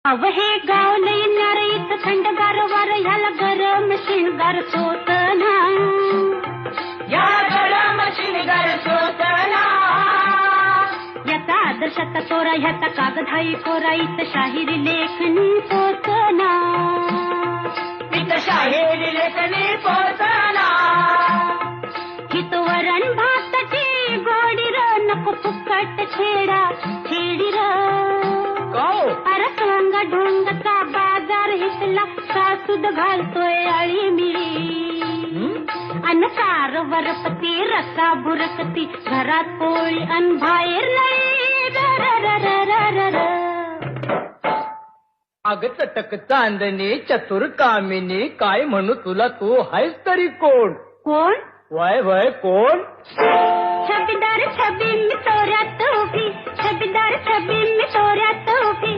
अव हे गाव लई नारळीत थंडगार वार ह्याला गरम शिणगार सोसना, या गरम शिणगार सोसना. याचा आदर्शाचा तोरा ह्याचा कागदाई कोरा इत शाहिरी लेखनी पोचना, इत शाहिरी लेखनी पोचना. हित वरण भाताची गोडी र नको फुकट छेडा छेडी र. अरे सोंग ढोंगचा बाजार हितला सासूद घालतोय आळी मिळी अन सार वरपती रसा बुरकती घरात पोळी अन बाहेर नाही र र र र र र. अग चटक चांदणी चतुर कामिनी काय म्हणू तुला तू हायस तरी कोण? कोण? वय वय कोण? छबीदार छबी मी तोऱ्यात उभी, छबीदार छबी मी तोऱ्यात उभी.